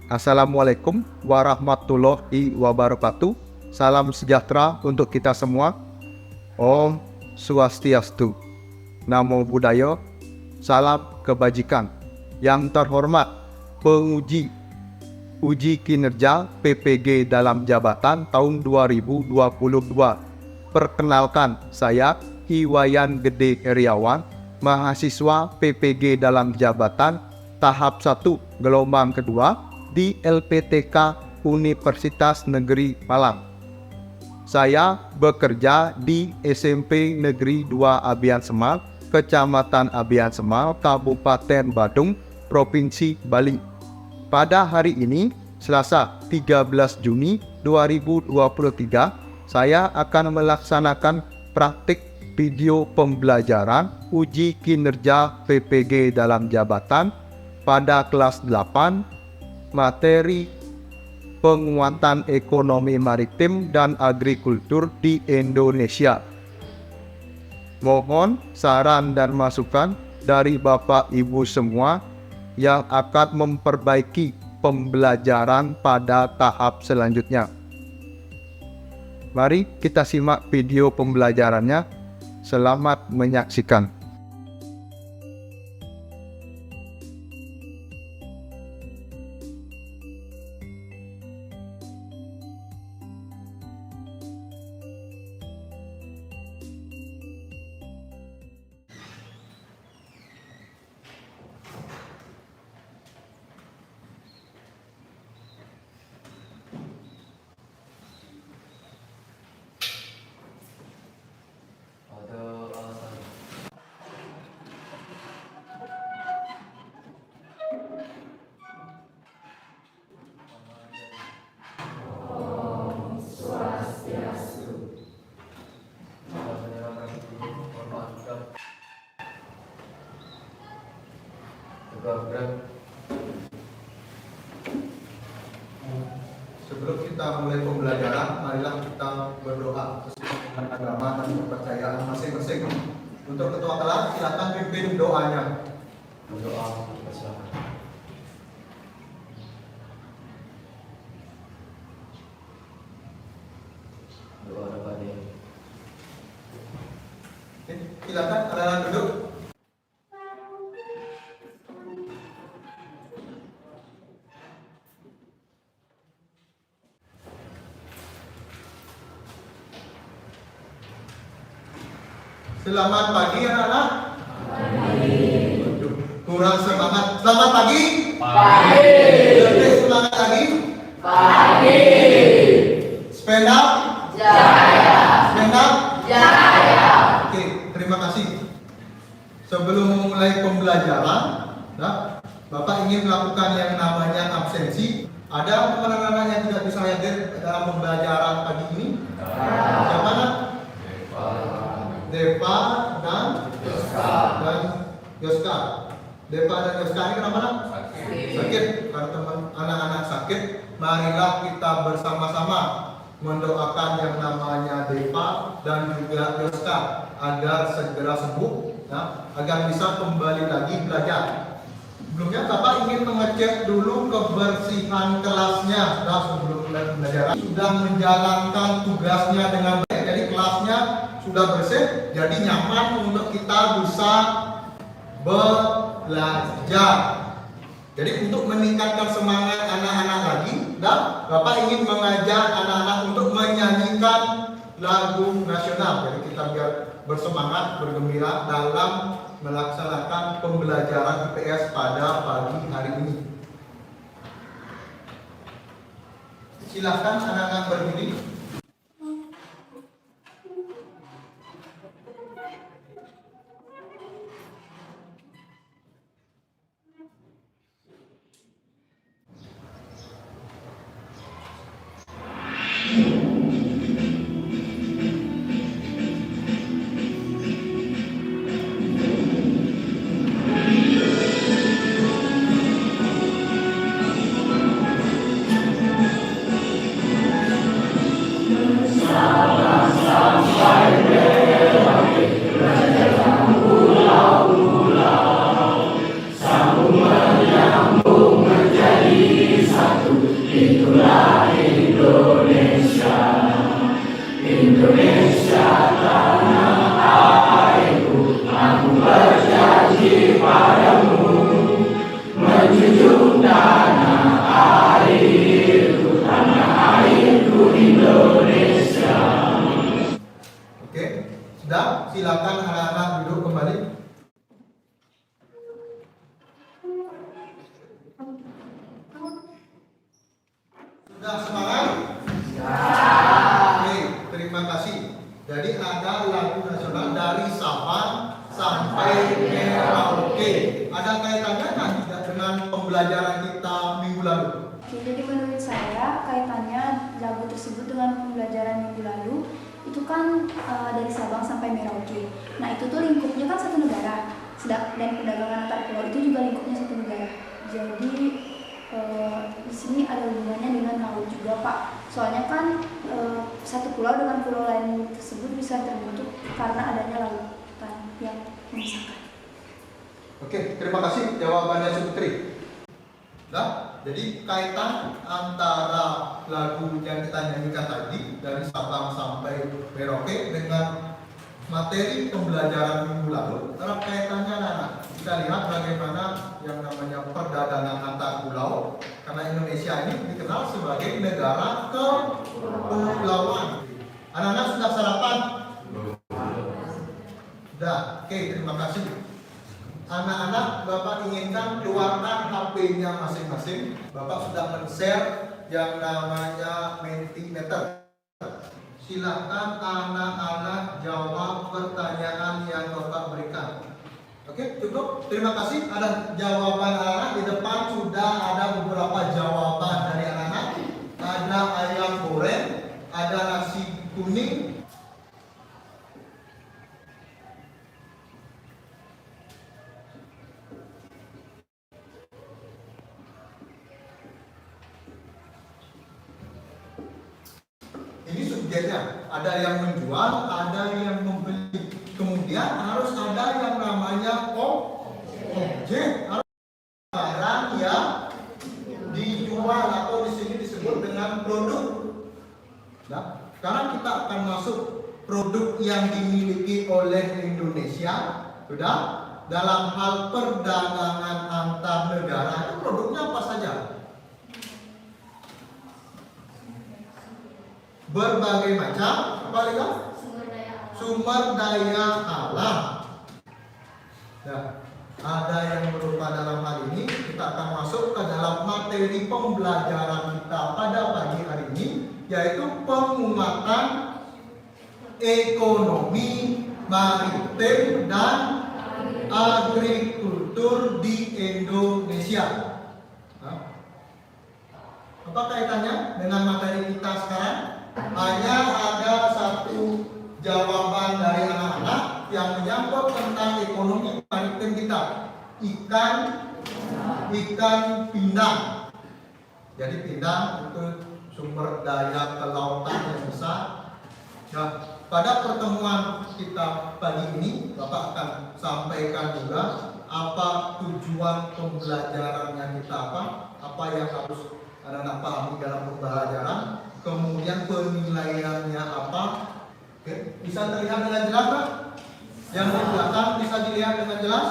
Assalamualaikum warahmatullahi wabarakatuh. Salam sejahtera untuk kita semua. Om Swastiastu. Namo Buddhaya. Salam kebajikan. Yang terhormat penguji uji kinerja PPG dalam jabatan tahun 2022. Perkenalkan, saya Iwayan Gede Heriawan, mahasiswa PPG dalam jabatan tahap 1 gelombang kedua di LPTK Universitas Negeri Malang. Saya bekerja di SMP Negeri 2 Abian Semal, Kecamatan Abian Semal, Kabupaten Badung, Provinsi Bali. Pada hari ini, Selasa 13 Juni 2023, saya akan melaksanakan praktik video pembelajaran uji kinerja PPG dalam jabatan pada kelas 8, materi penguatan ekonomi maritim dan agrikultur di Indonesia. Mohon saran dan masukan dari Bapak Ibu semua yang akan memperbaiki pembelajaran pada tahap selanjutnya. Mari kita simak video pembelajarannya. Selamat menyaksikan. Sebelum kita mulai pembelajaran, marilah kita berdoa sesuai dengan agama dan kepercayaan masing-masing. Untuk ketua kelas, silakan pimpin doanya. Berdoa, kita silakan. Doa dapat dia. Silakan, anak-anak duduk. Selamat pagi anak-anak. Kurang semangat. Selamat pagi. Pagi. Lebih semangat lagi. Pagi. Stand up. Jaya. Stand up. Jaya. Oke, terima kasih. Sebelum memulai pembelajaran, nah, Bapak ingin melakukan yang namanya absensi. Ada teman-teman yang tidak bisa hadir dalam pembelajaran pagi ini? Siapa nak? Deva dan Yoska. Deva dan Yoska ini kenapa nak? Sakit. Kalau teman anak-anak sakit, marilah kita bersama-sama mendoakan yang namanya Deva dan juga Yoska agar segera sembuh, ya, agar bisa kembali lagi belajar. Sebelumnya Bapak ingin mengecek dulu kebersihan kelasnya. Nah, sebelum mulai pembelajaran sudah menjalankan tugasnya dengan baik. Jadi kelasnya sudah bersih, jadi nyaman untuk kita bisa belajar. Jadi untuk meningkatkan semangat anak-anak lagi, dan Bapak ingin mengajak anak-anak untuk menyanyikan lagu nasional. Jadi kita biar bersemangat, bergembira dalam melaksanakan pembelajaran IPS pada pagi hari ini. Silakan anak-anak berdiri. itulah Indonesia. Indonesia tanah airku, aku berjanji padamu, menjunjung tanah airku Indonesia. Oke, sudah, silakan anak-anak duduk kembali. Sudah semangat? Oke, terima kasih. Jadi ada lagu nasional dari Sabang sampai Merauke. Ada kaitannya kan tidak dengan pembelajaran kita minggu lalu? Jadi menurut saya kaitannya lagu tersebut dengan pembelajaran minggu lalu itu kan dari Sabang sampai Merauke. Nah itu tuh lingkupnya kan satu negara, dan perdagangan antar pulau itu juga lingkupnya satu negara. Jadi di sini ada hubungannya dengan laut juga Pak. Soalnya kan satu pulau dengan pulau lain tersebut bisa terbentuk karena adanya lautan yang memisahkan. Oke, terima kasih jawabannya Suputri. Nah, jadi kaitan antara lagu yang kita nyanyikan tadi dari Sabang sampai Merauke dengan materi pembelajaran minggu lalu, terhadap kaitannya anak-anak. Kita lihat bagaimana yang namanya perdagangan antar pulau, karena Indonesia ini dikenal sebagai negara kepulauan. Anak-anak sudah sarapan? Sudah, oke, terima kasih. Anak-anak, Bapak inginkan keluarkan HP-nya masing-masing. Bapak sudah men-share yang namanya Mentimeter. Silakan anak-anak jawab pertanyaan yang Bapak berikan. Oke, cukup. Terima kasih. Ada jawaban anak-anak. Di depan sudah ada beberapa jawaban dari anak-anak. Ada ayam goreng, ada nasi kuning. Ini subjeknya, ada yang menjual, ada yang membeli. Kemudian harus ada yang namanya objek, harus barang yang dijual atau di sini disebut dengan produk. Nah, sekarang kita akan masuk produk yang dimiliki oleh Indonesia, sudah dalam hal perdagangan antar negara. Itu produknya apa saja? Berbagai macam, apa lagi? Sumber daya alam. Nah, ada yang berupa dalam hal ini. Kita akan masuk ke dalam materi pembelajaran kita pada pagi hari ini, yaitu penguatan ekonomi maritim dan agrikultur di Indonesia. Nah, apa kaitannya dengan materi kita sekarang? Hanya ada satu jawaban dari anak-anak yang menyangkut tentang ekonomi maritim kita. Ikan pindang. Jadi pindang itu sumber daya kelautan yang besar. Nah, pada pertemuan kita pagi ini, Bapak akan sampaikan juga apa tujuan pembelajarannya kita, apa yang harus anak-anak pahami dalam pembelajaran, kemudian penilaiannya apa. Oke, bisa terlihat dengan jelas, Pak? Yang di belakang bisa dilihat dengan jelas?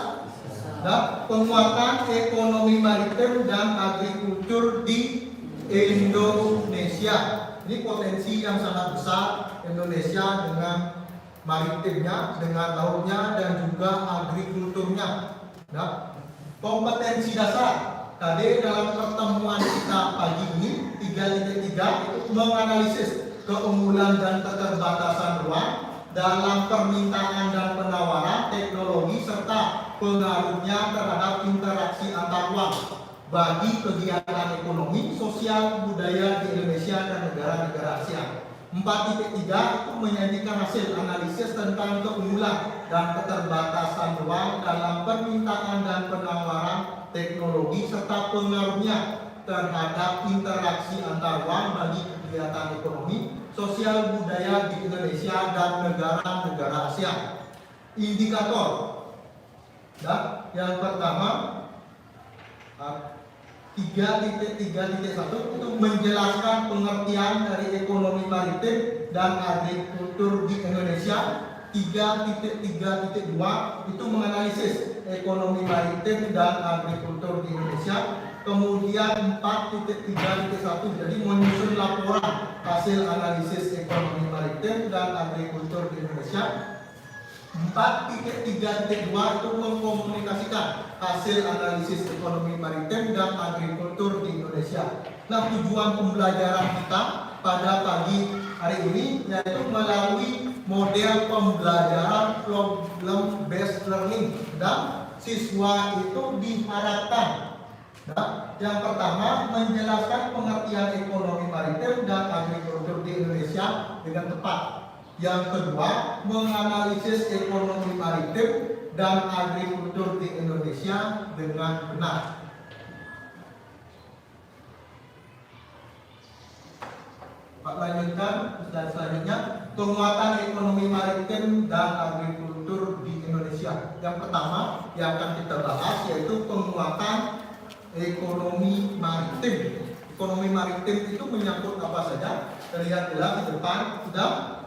Nah, penguatan ekonomi maritim dan agrikultur di Indonesia. Ini potensi yang sangat besar Indonesia dengan maritimnya, dengan lautnya, dan juga agrikulturnya. Nah, kompetensi dasar tadi dalam pertemuan kita pagi ini 3.3 itu menganalisis keunggulan dan keterbatasan ruang dalam permintaan dan penawaran teknologi serta pengaruhnya terhadap interaksi antar ruang bagi kegiatan ekonomi, sosial, budaya di Indonesia dan negara-negara ASEAN. 4.3 itu menyajikan hasil analisis tentang keunggulan dan keterbatasan ruang dalam permintaan dan penawaran teknologi serta pengaruhnya terhadap interaksi antar ruang bagi kegiatan ekonomi, sosial, budaya di Indonesia dan negara-negara ASEAN. Indikator. Nah, yang pertama 3.3.1 itu menjelaskan pengertian dari ekonomi maritim dan agrikultur di Indonesia. 3.3.2 itu menganalisis ekonomi maritim dan agrikultur di Indonesia. Kemudian 4.3.1 jadi menyusun laporan hasil analisis ekonomi maritim dan agrikultur di Indonesia. 4.3.2 itu mengkomunikasikan hasil analisis ekonomi maritim dan agrikultur di Indonesia. Nah, tujuan pembelajaran kita pada pagi hari ini yaitu melalui model pembelajaran problem based learning, dan siswa itu diharapkan yang pertama menjelaskan pengertian ekonomi maritim dan agrikultur di Indonesia dengan tepat. Yang kedua, menganalisis ekonomi maritim dan agrikultur di Indonesia dengan benar. Pak, lanjutkan slide selanjutnya, penguatan ekonomi maritim dan agrikultur di Indonesia. Yang pertama yang akan kita bahas yaitu penguatan ekonomi maritim. Ekonomi maritim itu menyangkut apa saja? Terlihat jelas di depan sudah.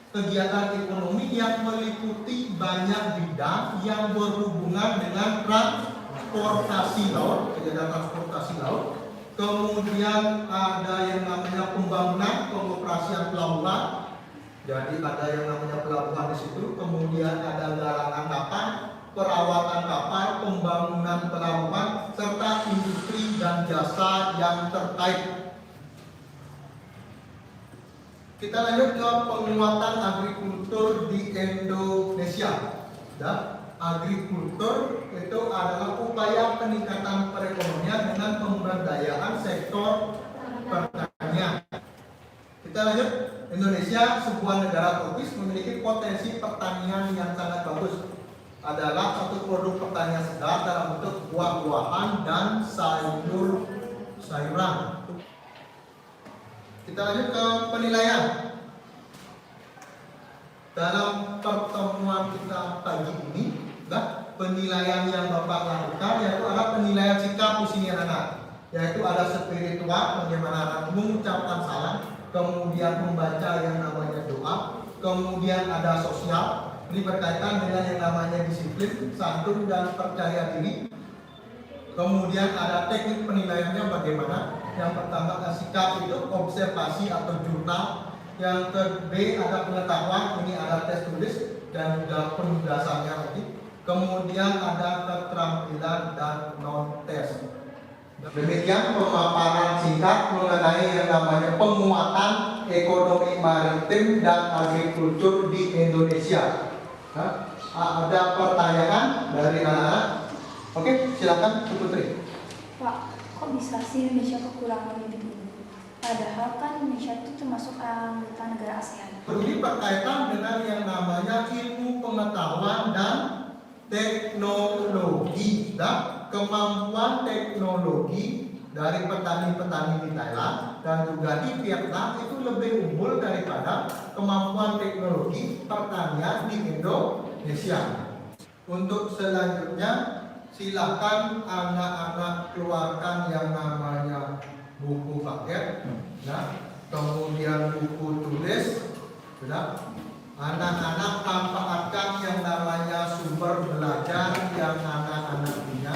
Kegiatan ekonomi yang meliputi banyak bidang yang berhubungan dengan transportasi laut, kegiatan transportasi laut. Kemudian ada yang namanya pembangunan, pengoperasian pelabuhan. Jadi ada yang namanya pelabuhan di situ. Kemudian ada galangan kapal, perawatan kapal, pembangunan pelabuhan, serta industri dan jasa yang terkait. Kita lanjut ke penguatan agrikultur di Indonesia. Agrikultur itu adalah upaya peningkatan perekonomian dengan pemberdayaan sektor pertanian. Kita lanjut. Indonesia, sebuah negara tropis, memiliki potensi pertanian yang sangat bagus. Adalah satu produk pertanian segar dalam bentuk buah-buahan dan sayur-sayuran. Kita lanjut ke penilaian. Dalam pertemuan kita pagi ini, penilaian yang Bapak lakukan yaitu adalah penilaian sikap di sini anak, yaitu ada spiritual, bagaimana anak mengucapkan salam, kemudian membaca yang namanya doa, kemudian ada sosial, ini berkaitan dengan yang namanya disiplin, santun dan percaya diri. Kemudian ada teknik penilaiannya bagaimana. Yang pertama sikap itu observasi atau jurnal. Yang kedua ada pengetahuan, ini ada tes tulis dan juga penugasannya lagi. Kemudian ada keterampilan dan non tes. Demikian pemaparan singkat mengenai yang namanya penguatan ekonomi maritim dan agrikultur di Indonesia. Ada pertanyaan dari anak-anak? Oke, silakan Bu Putri. Pak, kok bisa sih Indonesia kekurangan bibit unggul? Padahal kan Indonesia itu termasuk anggota negara ASEAN. Ini berkaitan dengan yang namanya ilmu pengetahuan dan teknologi. Dan kemampuan teknologi dari petani-petani di Thailand dan juga di Vietnam itu lebih unggul daripada kemampuan teknologi pertanian di Indonesia. Untuk selanjutnya, silakan anak-anak keluarkan yang namanya buku paket, kemudian buku tulis, anak-anak manfaatkan yang namanya sumber belajar yang anak-anak punya.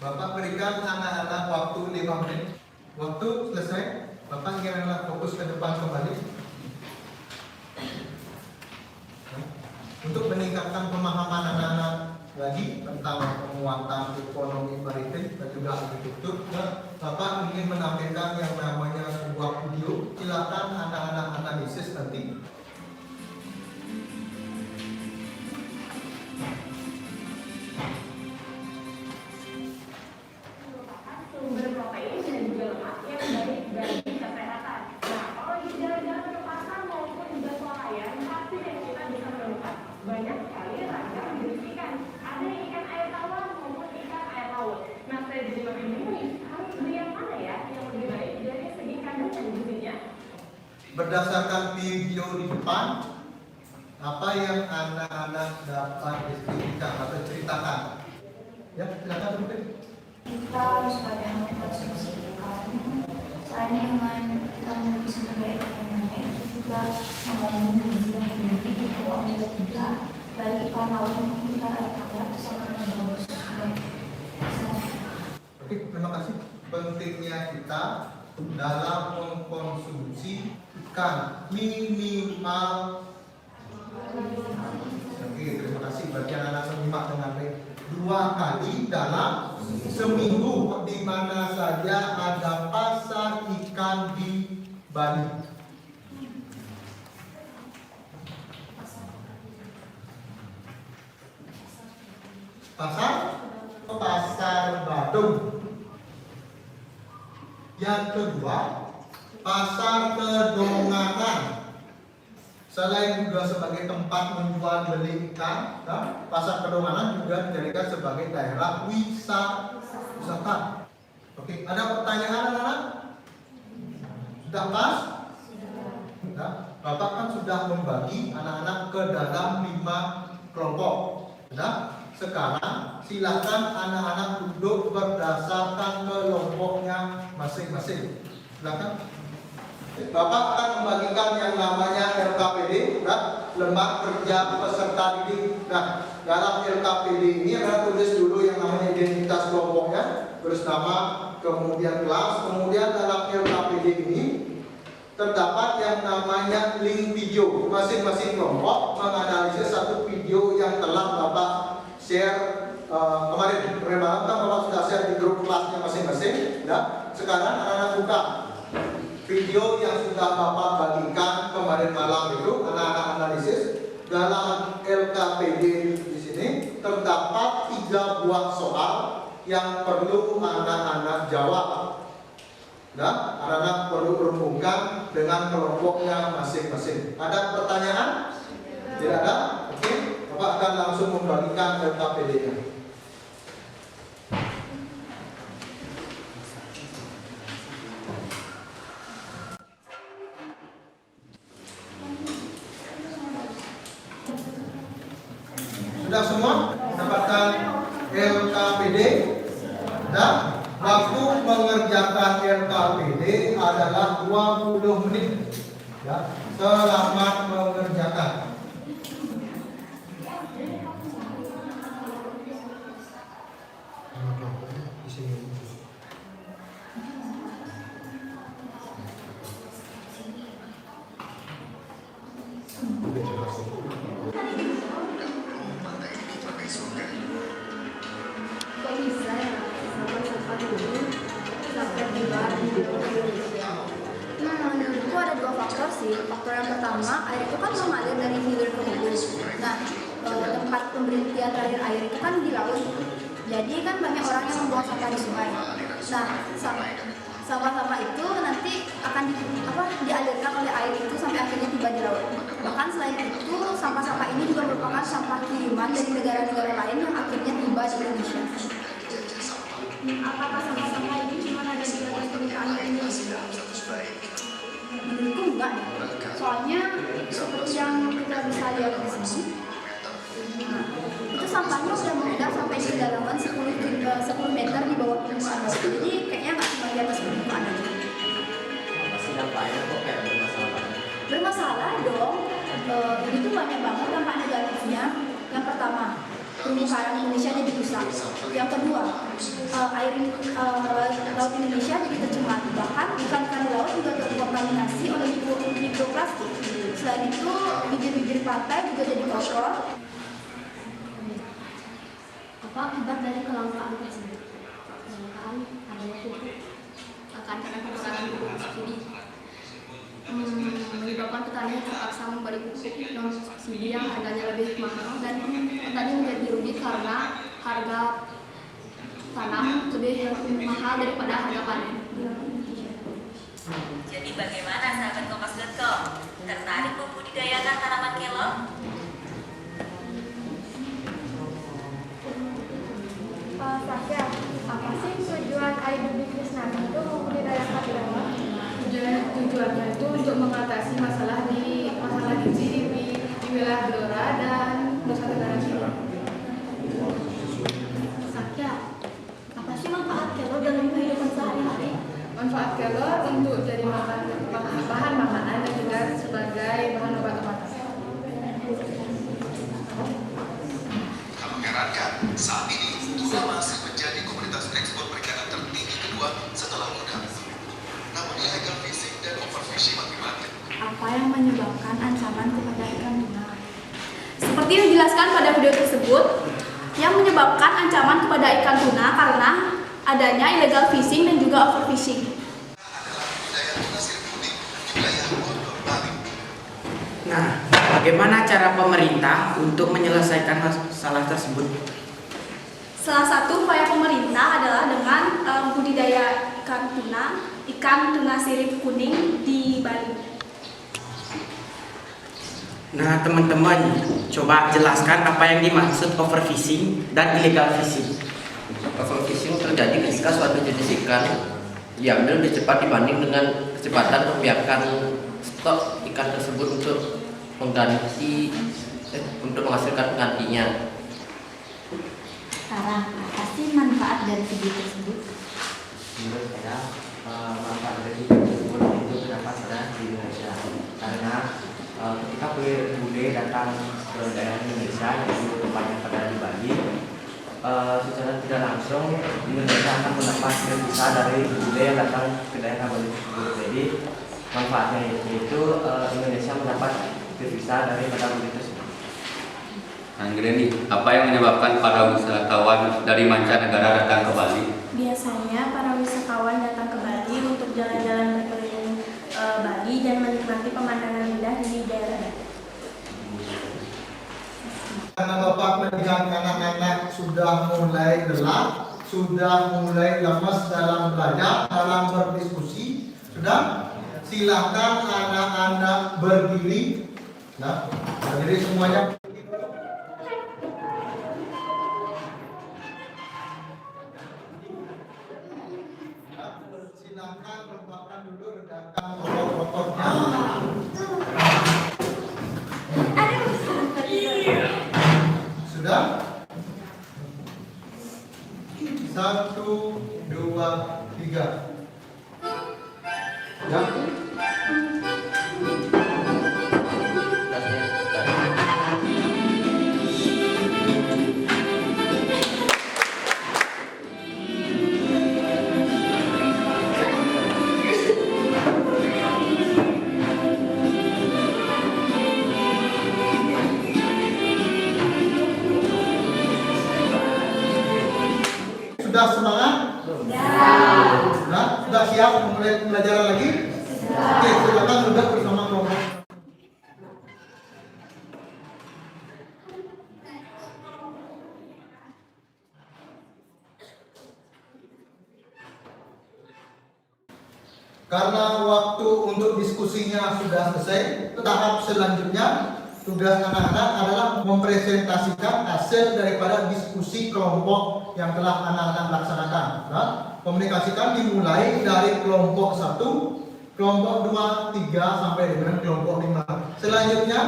Bapak berikan anak-anak waktu 5 menit. Waktu selesai, Bapak ingin anak fokus ke depan kembali. Untuk meningkatkan pemahaman anak-anak lagi tentang penguatan ekonomi maritim dan juga agrikultur, Bapak ingin menampilkan yang namanya sebuah video. Silakan anak-anak analisis nanti. Sumber protein dan juga lemak yang baik bagi kesehatan. Nah, kalau di jalan-jalan ke pasar maupun juga swalayan, pasti yang kita bisa menemukan banyak sekali ragam jenis ikan. Ada ikan air tawar maupun ikan air laut. Nah, saya jadi makin bingung nih, harus beli yang mana ya yang lebih baik dari segi kandungan gizinya? Berdasarkan video di depan, apa yang anak-anak dapat diskusikan atau ceritakan? Ya, silakan. Kita harus bisa membangun dan menjadi keuangan juga baik ikan laut maupun ikan air tawar itu sangat bagus. Oke, terima kasih. Pentingnya kita dalam mengkonsumsi ikan minimal. Oke, terima kasih bagi anak-anak menyimak dengan baik. 2 kali dalam seminggu di mana saja ada pasar ikan di Bali. Pasar Badung. Yang kedua, pasar Kedonganan. Selain juga sebagai tempat menjual beli ikan, pasar Kedonganan juga dijadikan sebagai daerah wisata. Oke, ada pertanyaan anak-anak? Sudah pas? Sudah. Bapak kan sudah membagi anak-anak ke dalam 5 kelompok. Sudah. Sekarang silakan anak-anak duduk berdasarkan kelompoknya masing-masing. Silakan. Bapak akan membagikan yang namanya LKPD, lembar kerja peserta didik. Nah, dalam LKPD ini adalah tulis dulu yang namanya identitas kelompoknya, terus nama, kemudian kelas, kemudian dalam LKPD ini terdapat yang namanya link video. Masing-masing kelompok menganalisis satu video yang telah Bapak share kemarin malam kan Bapak sudah share di grup kelasnya masing-masing. Nah, sekarang anak-anak buka video yang sudah Bapak bagikan kemarin malam itu, anak-anak analisis. Dalam LKPD di sini terdapat 3 buah soal yang perlu anak-anak jawab. Nah, anak-anak perlu rumuskan dengan kelompoknya masing-masing. Ada pertanyaan? Tidak ada? Oke, Bapak akan langsung membagikan LKPD-nya. Sudah semua mendapatkan LKPD? Dan waktu mengerjakan LKPD adalah 20 menit. Ya, selamat mengerjakan. Kok bisa ya sampah-sampah dulu sampai tiba di Indonesia? Menurutku ada 2 faktor sih. Faktor yang pertama, air itu kan mengalir dari hilir ke hulu. Nah, tempat pemberhentian terakhir air itu kan di laut. Jadi kan banyak orang yang membuang sampah di sungai. Nah, sampah-sampah itu nanti akan dialirkan oleh air itu sampai akhirnya tiba di laut. Bahkan selain itu, sampah-sampah ini juga merupakan sampah kiriman dari negara-negara lain yang akhirnya tiba di Indonesia. Apakah sampah-sampah ini cuma ada di atas permukaan ini? Menurutku enggak ya. Soalnya seperti yang kita bisa lihat di sini, itu sampahnya sudah mengendap sampai di kedalaman 10 meter di bawah permukaan laut. Jadi kayaknya nggak cuma di atas permukaan aja. Pasti dampaknya kok kayak bermasalah. Bermasalah dong. Ini tuh banyak banget dampak negatifnya. Yang pertama, terumbu karang Indonesia jadi rusak. Yang kedua, air laut Indonesia jadi tercemar. Bahkan ikan-ikan di laut juga terkontaminasi oleh mikroplastik. Selain itu, bibir-bibir pantai juga jadi kotor. Apa akibat dari kelangkaan tersebut? Kelangkaan adanya pupuk akan karena kekurangan pupuk subsidi menyebabkan petani terpaksa membeli pupuk non subsidi yang harganya lebih mahal dan petani menjadi rugi karena harga tanam lebih mahal daripada harga panen. Jadi bagaimana sahabat Kompas.com? Tertarik membudidayakan tanaman kelor? Saskia, apa sih tujuan Aida Bisnis Nani itu membudidayakan kelelawar? Tujuannya itu untuk mengatasi masalah gizi di wilayah Blora dan Nusa Tenggara Timur. Saskia, apa sih manfaat kelor dalam kehidupan sehari-hari? Manfaat kelor untuk jadi bahan makanan dan juga sebagai bahan obat-obatan. Tak mengherankan, saat ini Tuna masih menjadi komoditas ekspor perikanan tertinggi kedua setelah udang. Namun illegal fishing dan overfishing makin banyak. Apa yang menyebabkan ancaman kepada ikan tuna? Seperti yang dijelaskan pada video tersebut, yang menyebabkan ancaman kepada ikan tuna karena adanya illegal fishing dan juga overfishing. Adalah budidaya tuna sirip kuning di wilayah Bogor, Bali. Nah, bagaimana cara pemerintah untuk menyelesaikan masalah tersebut? Salah satu upaya pemerintah adalah dengan budidaya ikan tuna sirip kuning di Bali. Nah, teman-teman, coba jelaskan apa yang dimaksud overfishing dan illegal fishing. Overfishing terjadi ketika suatu jenis ikan diambil lebih cepat dibanding dengan kecepatan membiarkan stok ikan tersebut untuk menghasilkan penggantinya. Sekarang, apa sih manfaat dari video tersebut? Menurut saya, manfaat dari tersebut itu kenapa ada di Indonesia, karena ketika bule datang ke daerah Indonesia, yaitu tepatnya pada di Bali, secara tidak langsung Indonesia akan mendapat devisa dari bule yang datang ke daerah Bali tersebut. Jadi manfaatnya yaitu Indonesia mendapat devisa dari bule tersebut. Anggreni, apa yang menyebabkan para wisatawan dari mancanegara datang ke Bali? Biasanya para wisatawan datang ke Bali untuk jalan-jalan berkeliling Bali dan menikmati pemandangan indah di daerah Bali. Karena Bapak melihat anak-anak sudah mulai lelah, sudah mulai lemas dalam belajar, dalam berdiskusi, sudah silakan anak-anak berdiri. Nah, berdiri semuanya. Silakan letakkan dulu redakan pokok-pokoknya. Sudah? 1, 2, 3. Ya. Sudah semangat? Sudah siap memulai pembelajaran lagi? Oke, silakan duduk bersama kelompok. Karena waktu untuk diskusinya sudah selesai, tahap selanjutnya tugas anak-anak adalah mempresentasikan hasil daripada diskusi kelompok yang telah anak-anak laksanakan. Nah, komunikasikan dimulai dari kelompok 1, kelompok 2, 3 sampai dengan kelompok 5. Selanjutnya,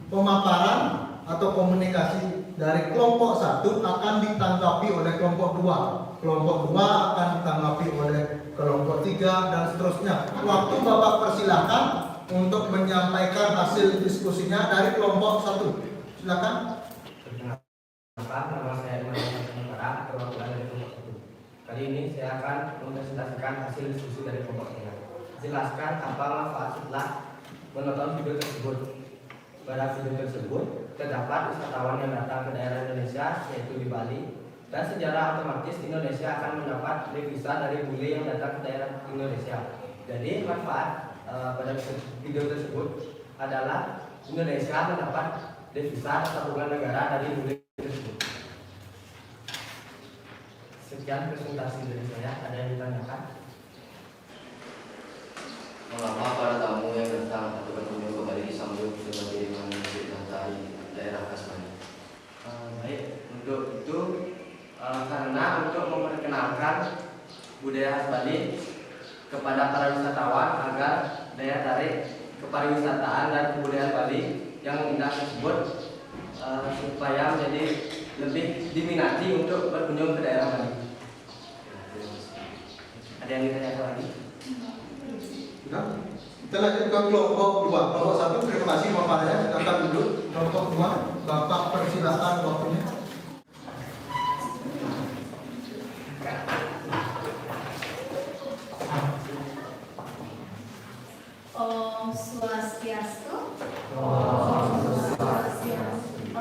pemaparan atau komunikasi dari kelompok 1 akan ditanggapi oleh kelompok 2. Kelompok 2 akan ditanggapi oleh kelompok 3 dan seterusnya. Waktu Bapak persilahkan untuk menyampaikan hasil diskusinya dari kelompok 1. Silakan. Nama saya Iman perwakilan dari kelompok 1. Kali ini saya akan mempresentasikan hasil diskusi dari kelompok 3. Jelaskan apa manfaat setelah menonton video tersebut. Pada video tersebut terdapat wisatawan yang datang ke daerah Indonesia, yaitu di Bali, dan secara otomatis Indonesia akan mendapat devisa dari bule yang datang ke daerah Indonesia. Jadi manfaat pada video tersebut adalah Indonesia mendapat devisa tabungan negara dari bule tersebut. Sekian presentasi dari saya. Ada yang ditanyakan? Mengapa para tamu yang datang atau berkunjung ke Bali disambut sebagai manusia santai daerah khas Bali? Baik, untuk itu karena untuk memperkenalkan budaya khas Bali kepada para wisatawan agar daya tarik kepariwisataan dan kebudayaan Bali yang indah tersebut supaya menjadi lebih diminati untuk berkunjung ke daerah Bali. Kita lanjut ke kelompok 2. Kelompok 1 terima kasih pemaparannya, silakan duduk. Kelompok 2 Bapak persilakan waktunya. Om Swastiastu.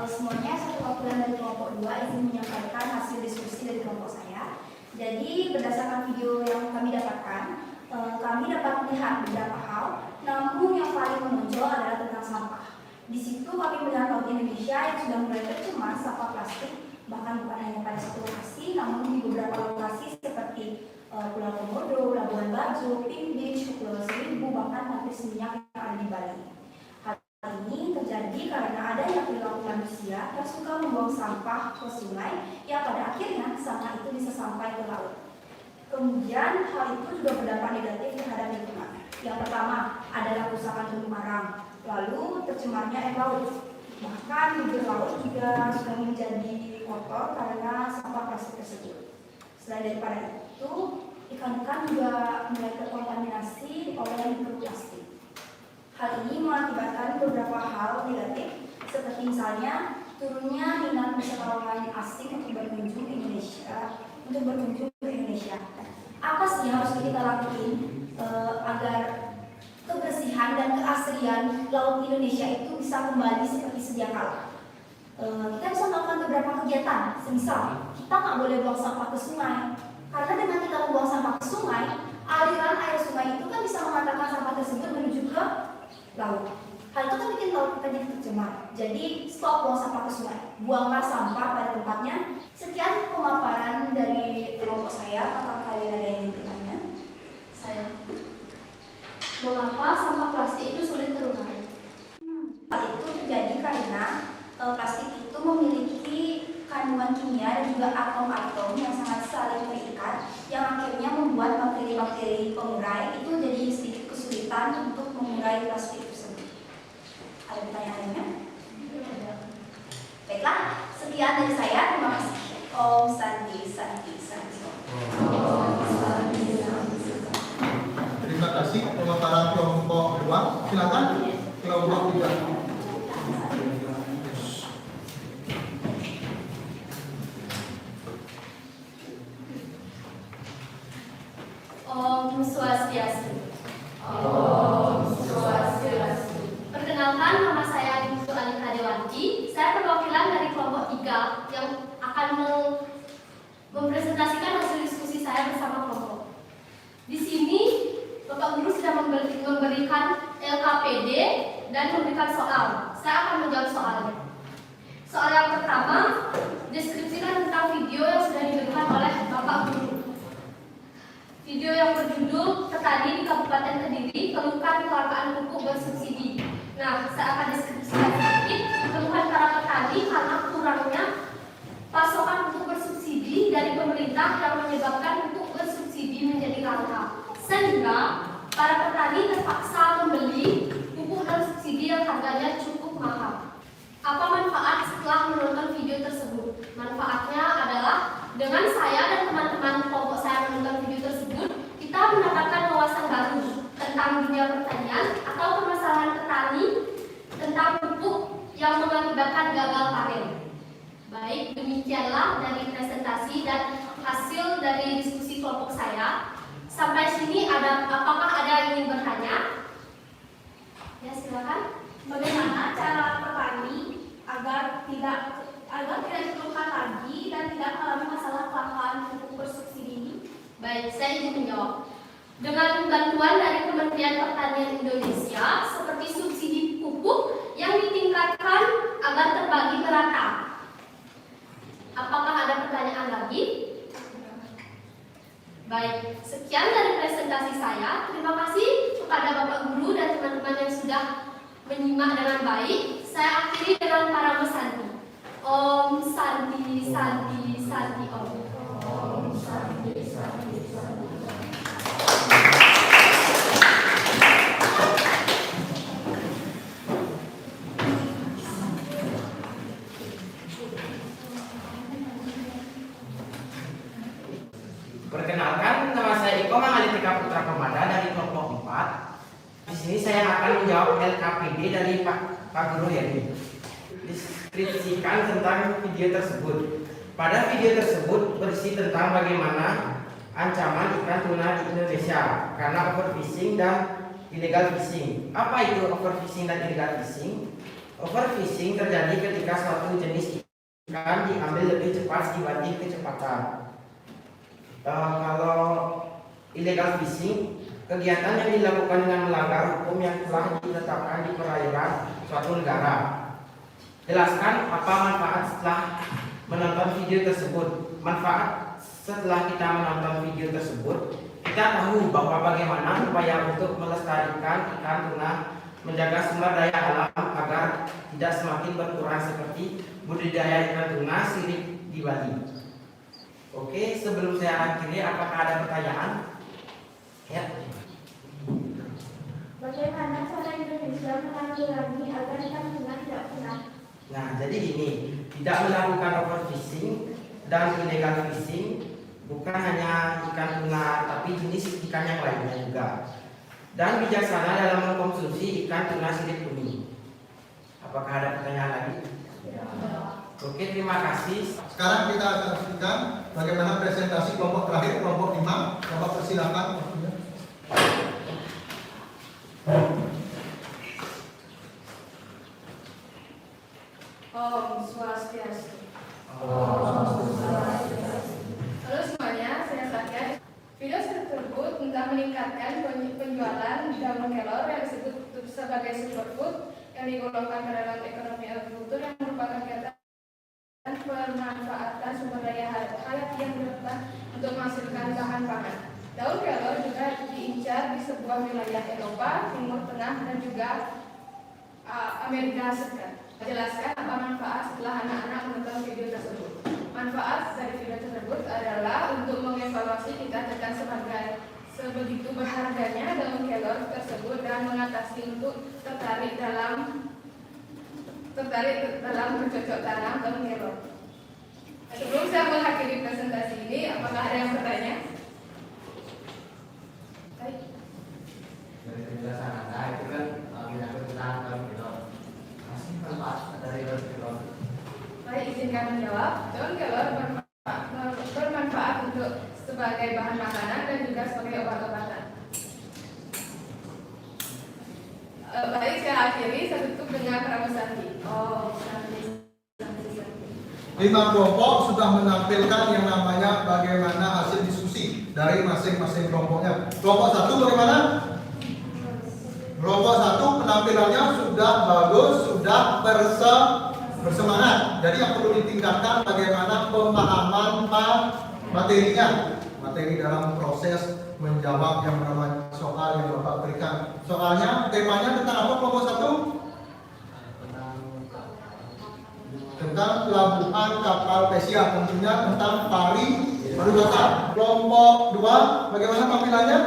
Semuanya, satu wakilan dari kelompok 2 izin menyampaikan hasil diskusi dari kelompok saya. Jadi berdasarkan video yang kami dapatkan, kami dapat melihat beberapa hal, namun yang paling menonjol adalah tentang sampah. Di situ kami melihat laut Indonesia yang sudah mulai tercemar sampah plastik, bahkan bukan hanya pada satu lokasi, namun di beberapa lokasi seperti Pulau Komodo, Labuan Bajo, Pink Beach, Pulau Seribu, bahkan Mampis Minyak yang ada di Bali. Hal ini terjadi karena adanya perilaku manusia yang suka membuang sampah ke sungai yang pada akhirnya sampah itu bisa sampai ke laut. Kemudian hal itu juga berdampak negatif terhadap lingkungan. Yang pertama adalah kerusakan terumbu karang, lalu tercemarnya air laut. Bahkan bibir laut juga sudah menjadi kotor karena sampah plastik tersebut. Selain daripada itu, ikan-ikan juga mulai terkontaminasi oleh mikroplastik. Hal ini mengakibatkan beberapa hal negatif, seperti misalnya turunnya minat wisatawan asing untuk berkunjung ke Indonesia. Apa sih yang harus kita lakukan agar kebersihan dan keasrian laut Indonesia itu bisa kembali seperti sedia kala? Kita bisa melakukan beberapa kegiatan, semisal kita nggak boleh buang sampah ke sungai, karena dengan kita membuang sampah ke sungai, aliran air sungai itu kan bisa mengantarkan sampah tersebut menuju ke laut. Hal itu kan bikin laut kita jadi tercemar. Jadi stop buang sampah ke sungai, buanglah sampah pada tempatnya. Sekian pemaparan dari kelompok saya. Apakah kalian ada yang bertanya? Saya. Mengapa sampah plastik itu sulit terurai? Hal itu terjadi karena plastik itu memiliki kandungan kimia dan juga atom-atom yang sangat saling terikat, yang akhirnya membuat bakteri-bakteri pengurai itu jadi sedikit kesulitan untuk mengurai plastik tersebut. Ada pertanyaan lainnya? Baiklah, sekian dari saya. Terima kasih. Om Santi. Terima kasih pemaparan kelompok 2. Silakan kelompok 3. Om Swastiastu. Om Swastiastu. Perkenalkan, nama saya Ibu Alika Dewanti. Saya perwakilan dari kelompok 3 yang akan mempresentasikan hasil diskusi saya bersama kelompok. Di sini Bapak Guru sudah memberikan LKPD dan memberikan soal. Saya akan menjawab soalnya. Soal yang pertama, deskripsikan tentang video yang sudah diberikan oleh Bapak Guru. Video yang berjudul Petani di Kabupaten Kediri keluhkan kelangkaan pupuk bersubsidi. Nah, saya akan deskripsikan sedikit keluhan para petani karena kurangnya pasokan pupuk bersubsidi dari pemerintah yang menyebabkan pupuk bersubsidi menjadi langka. Sehingga para petani terpaksa membeli pupuk dan subsidi yang harganya cukup mahal. Apa manfaat setelah menonton video tersebut? Manfaatnya adalah dengan saya dan teman-teman kelompok saya menonton video tersebut, kita mendapatkan wawasan baru tentang dunia pertanian atau permasalahan petani tentang pupuk yang mengakibatkan gagal panen. Baik, demikianlah dari presentasi dan hasil dari diskusi kelompok saya. Sampai sini apakah ada yang ingin bertanya? Ya, silakan. Bagaimana cara petani agar tidak dikeluhkan lagi dan tidak mengalami masalah kelangkaan pupuk bersubsidi ini? Baik, saya ingin menjawab. Dengan bantuan dari Kementerian Pertanian Indonesia, seperti subsidi pupuk yang ditingkatkan agar terbagi merata. Apakah ada pertanyaan lagi? Baik, sekian dari presentasi saya. Terima kasih kepada Bapak Guru dan teman-teman yang sudah menyimak dengan baik. Saya akhiri dengan para Santi. Om Santi, Santi, Santi, Om. Om Santi, Santi, Santi. Perkenalkan, nama saya Iko Mangalitika Putra Pemada dari kelompok 4. Di sini saya akan menjawab LKPD dari Pak Guru Heri. Deskripsikan tentang video tersebut. Pada video tersebut berisi tentang bagaimana ancaman ikan tuna di Indonesia karena overfishing dan illegal fishing. Apa itu overfishing dan illegal fishing? Overfishing terjadi ketika suatu jenis ikan diambil lebih cepat dibanding kecepatan. Kalau illegal fishing, kegiatan yang dilakukan dengan melanggar hukum yang telah ditetapkan di perairan suatu negara. Jelaskan apa manfaat setelah menonton video tersebut. Manfaat setelah kita menonton video tersebut, kita tahu bahwa bagaimana upaya untuk melestarikan ikan tuna, menjaga sumber daya alam agar tidak semakin berkurang seperti budidaya ikan tuna sirip di Bali. Oke, sebelum saya akhiri, apakah ada pertanyaan? Ya. Bagaimana cara Indonesia menanggulangi agar ikan tuna tidak punah? Nah, jadi gini, tidak melakukan overfishing dan illegal fishing bukan hanya ikan tuna, tapi jenis ikan yang lainnya juga. Dan bijaksana dalam mengkonsumsi ikan tuna sirip kuning. Apakah ada pertanyaan lagi? Ya. Oke, terima kasih. Sekarang kita akan saksikan bagaimana presentasi kelompok terakhir, kelompok 5. Bapak persilakan waktunya. Om Swastiastu. Halo semuanya, saya Satya. Video tersebut tentang meningkatkan penjualan daun kelor yang disebut sebagai superfood yang digolongkan ke dalam ekonomi agrikultur yang merupakan kegiatan pemanfaatan sumber daya hayati yang berlimpah untuk menghasilkan bahan pangan. Daun kelor juga diincar di sebuah wilayah Eropa, Timur Tengah, dan juga Amerika Serikat. Jelaskan apa manfaat setelah anak-anak menonton video tersebut. Manfaat dari video tersebut adalah untuk mengevaluasi kita tentang sebegitu berharganya daun kelor tersebut dan mengatasi untuk tertarik dalam bercocok tanam daun kelor. Sebelum saya mengakhiri presentasi ini, apakah ada yang bertanya? Baik. Dari penjelasan Anda itu kan menyangkut tentang daun kelor. Masih manfaat dari daun kelor. Baik, izinkan menjawab. Daun kelor bermanfaat untuk sebagai bahan makanan dan juga sebagai obat-obatan. Baik, saya akhiri. Saya tutup dengan Prabu Sandi. Lima kelompok sudah menampilkan yang namanya bagaimana hasil diskusi dari masing-masing kelompoknya. Kelompok 1 bagaimana? Kelompok 1 penampilannya sudah bagus, sudah bersemangat. Jadi yang perlu ditingkatkan bagaimana pemahaman materinya, materi dalam proses menjawab yang namanya soal yang Bapak berikan. Soalnya temanya tentang apa kelompok 1? Tentang pelabuhan kapal pesiar, tentunya tentang pariwisata. Kelompok 2 bagaimana tampilannya?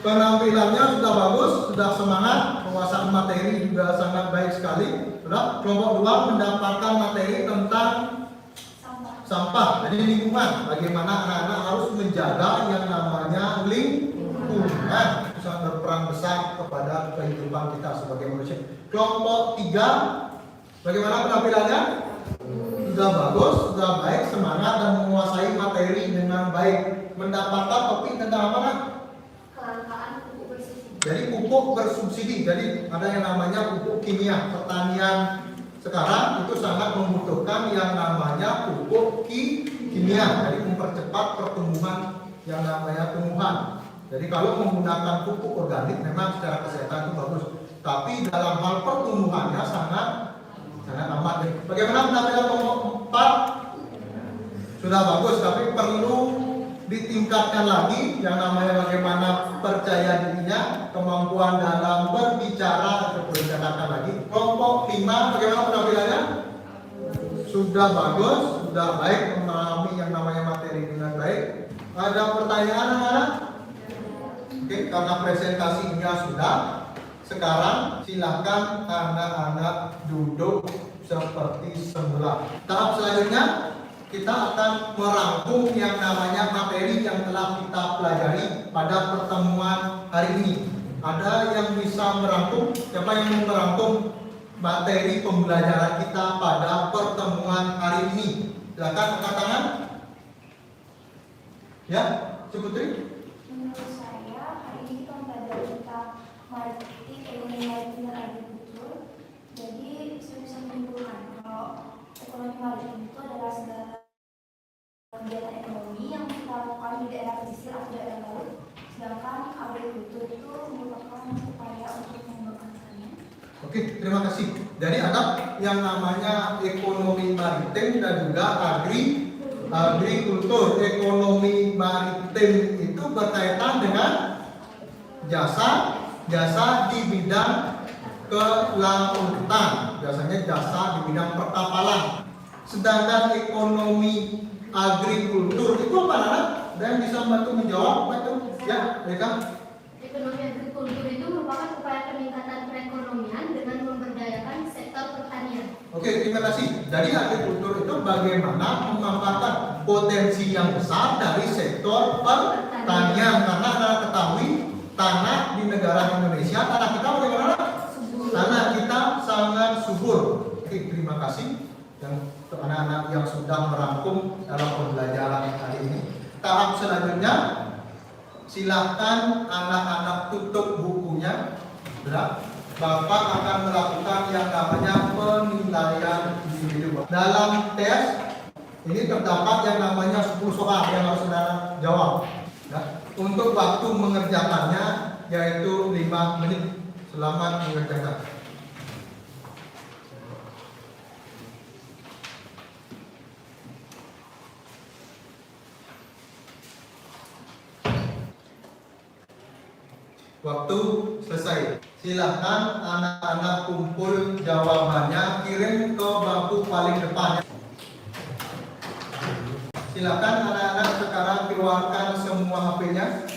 Penampilannya sudah bagus, sudah semangat, penguasaan materi juga sangat baik sekali. Sudah. Kelompok 2 mendapatkan materi tentang sampah, jadi lingkungan. Bagaimana anak-anak harus menjaga yang namanya lingkungan. Itu sangat berperan besar kepada kehidupan kita sebagai manusia. Kelompok 3 bagaimana penampilannya? Sudah bagus, sudah baik, semangat dan menguasai materi dengan baik. Mendapatkan topik tentang apa kan? Kelangkaan pupuk bersubsidi. Jadi pupuk bersubsidi. Jadi ada yang namanya pupuk kimia. Pertanian sekarang itu sangat membutuhkan yang namanya pupuk kimia. Jadi mempercepat pertumbuhan yang namanya tumbuhan. Jadi kalau menggunakan pupuk organik memang secara kesehatan itu bagus. Tapi dalam hal pertumbuhannya sangat amat. Bagaimana penampilan kelompok 4? Sudah bagus, tapi perlu ditingkatkan lagi yang namanya bagaimana percaya dirinya, kemampuan dalam berbicara, perlu ditingkatkan lagi. Kelompok 5 bagaimana penampilannya? Sudah bagus, sudah baik, memahami yang namanya materi dengan baik. Ada pertanyaan anak-anak? Oke, karena presentasinya sudah. Sekarang silakan anak-anak duduk seperti semula. Tahap selanjutnya kita akan merangkum yang namanya materi yang telah kita pelajari pada pertemuan hari ini. Ada yang bisa merangkum? Siapa yang mau merangkum materi pembelajaran kita pada pertemuan hari ini? Silakan angkat tangan. Ya, Putri. Menurut saya, hari ini kita belajar tentang maritim, ekonomi maritim dan agrikultur. Jadi, saya bisa menyimpulkan kalau ekonomi maritim itu adalah segala kegiatan ekonomi yang kita lakukan di daerah pesisir atau daerah laut. Sedangkan agrikultur itu merupakan upaya untuk mengembangkannya. Oke, terima kasih. Jadi ada yang namanya ekonomi maritim dan juga agrikultur. Ekonomi maritim itu berkaitan dengan jasa di bidang kelautan, biasanya jasa di bidang perkapalan. Sedangkan ekonomi agrikultur itu apa, Nana? Ada yang bisa membantu menjawab apa itu? Ya, mereka. Ekonomi agrikultur itu merupakan upaya peningkatan perekonomian dengan memberdayakan sektor pertanian. Oke, terima kasih. Jadi agrikultur itu bagaimana memanfaatkan potensi yang besar dari sektor pertanian. Karena Anda ketahui tanah di negara Indonesia, tanah kita bagaimana? Tanah kita sangat subur. Oke, terima kasih yang untuk anak-anak yang sudah merangkum dalam pembelajaran hari ini. Tahap selanjutnya, silakan anak-anak tutup bukunya. Bapak akan melakukan yang namanya penilaian individu. Dalam tes ini terdapat yang namanya 10 soal yang harus Anda jawab. Untuk waktu mengerjakannya yaitu 5 menit. Selamat mengerjakan. Waktu selesai. Silahkan anak-anak kumpul jawabannya, kirim ke bangku paling depan. Silahkan anak-anak sekarang keluarkan semua HP-nya.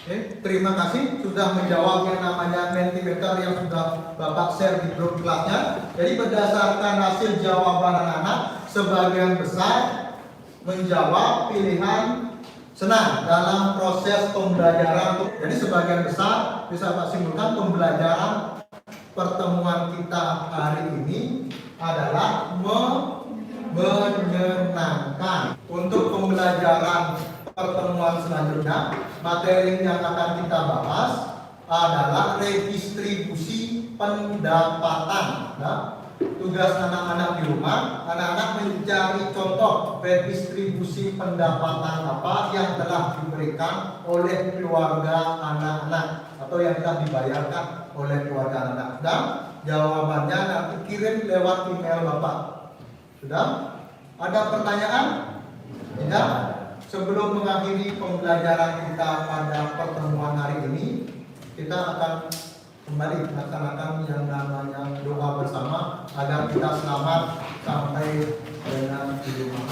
Oke, terima kasih sudah menjawab yang namanya Mentimeter yang sudah Bapak share di grup kelasnya. Jadi berdasarkan hasil jawaban anak-anak, sebagian besar menjawab pilihan senang dalam proses pembelajaran. Jadi sebagian besar bisa Pak simpulkan pembelajaran pertemuan kita hari ini adalah menyenangkan. Untuk pembelajaran pertemuan selanjutnya, materi yang akan kita bahas adalah redistribusi pendapatan. Tugas anak-anak di rumah, anak-anak mencari contoh redistribusi pendapatan apa yang telah diberikan oleh keluarga anak-anak atau yang telah dibayarkan oleh keluarga anak-anak. Dan jawabannya nanti kirim lewat email Bapak. Sudah? Ada pertanyaan? Tidak? Sebelum mengakhiri pembelajaran kita pada pertemuan hari ini, kita akan kembali melaksanakan yang namanya doa bersama agar kita selamat sampai dengan di rumah.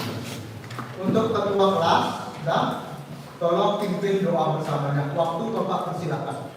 Untuk ketua kelas, dan tolong pimpin doa bersamanya. Waktu Bapak persilakan.